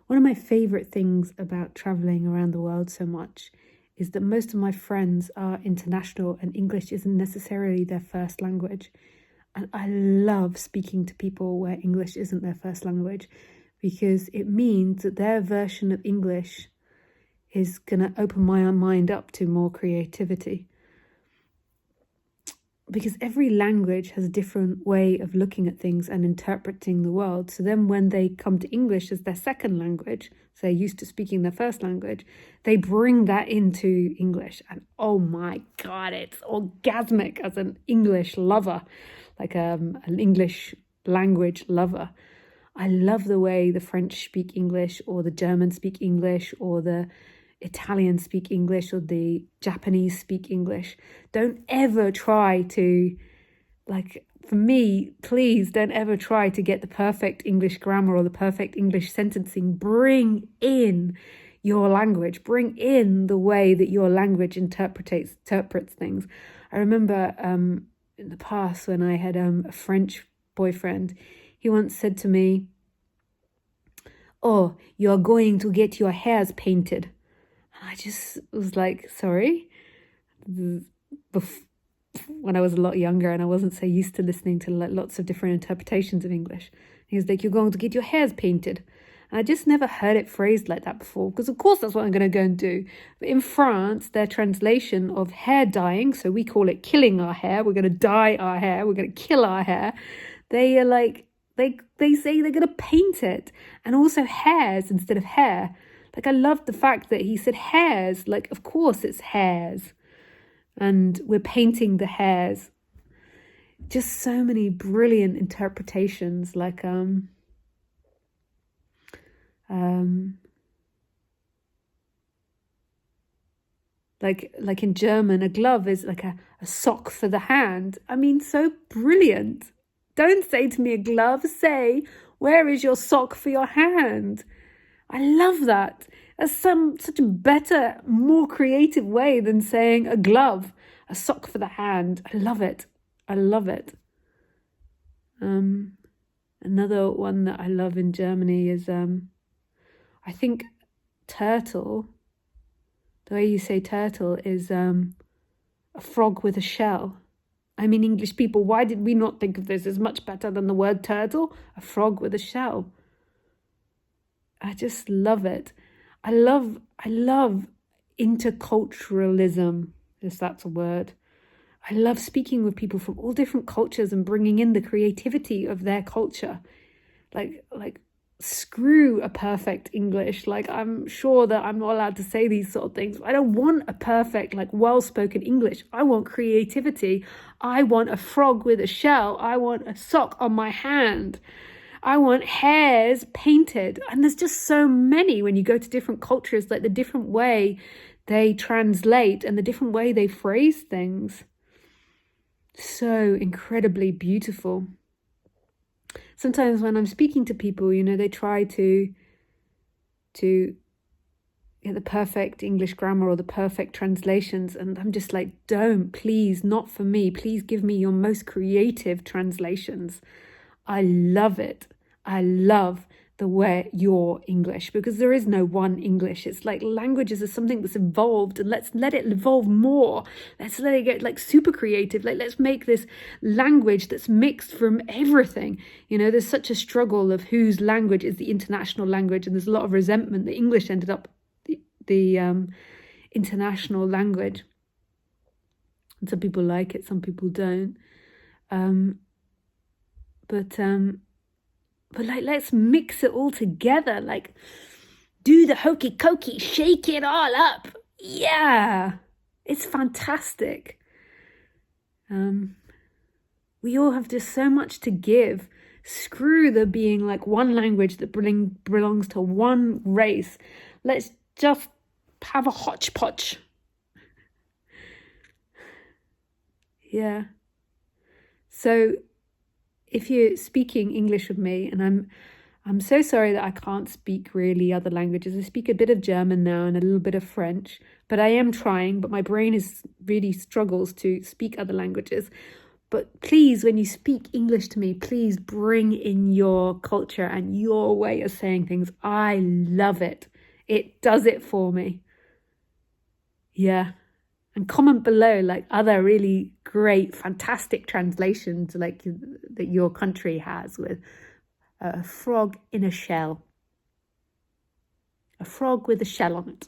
One of my favorite things about traveling around the world so much is that most of my friends are international and English isn't necessarily their first language. And I love speaking to people where English isn't their first language because it means that their version of English is going to open my mind up to more creativity. Because every language has a different way of looking at things and interpreting the world. So then when they come to English as their second language, so they're used to speaking their first language, they bring that into English. And oh my God, it's orgasmic as an English lover, like an English language lover. I love the way the French speak English, or the Germans speak English, or the Italians speak English, or the Japanese speak English. Don't ever try to, for me, please don't ever try to get the perfect English grammar or the perfect English sentencing. Bring in your language. Bring in the way that your language interprets things. I remember in the past when I had a French boyfriend, he once said to me, "Oh, you're going to get your hairs painted." I just was like, sorry? When I was a lot younger and I wasn't so used to listening to lots of different interpretations of English. He was like, "You're going to get your hairs painted." And I just never heard it phrased like that before, because of course that's what I'm going to go and do. But in France, their translation of hair dyeing, so we call it killing our hair, we're going to dye our hair, we're going to kill our hair. They are like, they say they're going to paint it. And also hairs instead of hair. Like, I love the fact that he said hairs, like, of course it's hairs. And we're painting the hairs. Just so many brilliant interpretations, like in German, a glove is like a sock for the hand. I mean, so brilliant. Don't say to me a glove, say, "Where is your sock for your hand?" I love that. That's such a better, more creative way than saying a glove, a sock for the hand. I love it. I love it. Another one that I love in Germany is, I think turtle, the way you say turtle is a frog with a shell. I mean, English people, why did we not think of this as much better than the word turtle? A frog with a shell. I just love it. I love interculturalism, if that's a word. I love speaking with people from all different cultures and bringing in the creativity of their culture. Like screw a perfect English. Like, I'm sure that I'm not allowed to say these sort of things. I don't want a perfect, well-spoken English. I want creativity. I want a frog with a shell. I want a sock on my hand. I want hairs painted. And there's just so many when you go to different cultures, like the different way they translate and the different way they phrase things. So incredibly beautiful. Sometimes when I'm speaking to people, they try to get the perfect English grammar or the perfect translations. And I'm just like, don't, please, not for me. Please give me your most creative translations. I love it. I love the way your English, because there is no one English. It's like languages are something that's evolved, and let's let it evolve more. Let's let it get super creative. Let's make this language that's mixed from everything. There's such a struggle of whose language is the international language, and there's a lot of resentment that English ended up the international language. And some people like it, some people don't. But let's mix it all together. Do the hokey cokey, shake it all up. Yeah, it's fantastic. We all have just so much to give. Screw there being one language that belongs to one race. Let's just have a hodgepodge. Yeah. So if you're speaking English with me, and I'm so sorry that I can't speak really other languages. I speak a bit of German now and a little bit of French, but I am trying, but my brain really struggles to speak other languages. But please, when you speak English to me, please bring in your culture and your way of saying things. I love it. It does it for me. Yeah. And comment below like other really great, fantastic translations like that your country has, with a frog in a shell. A frog with a shell on it.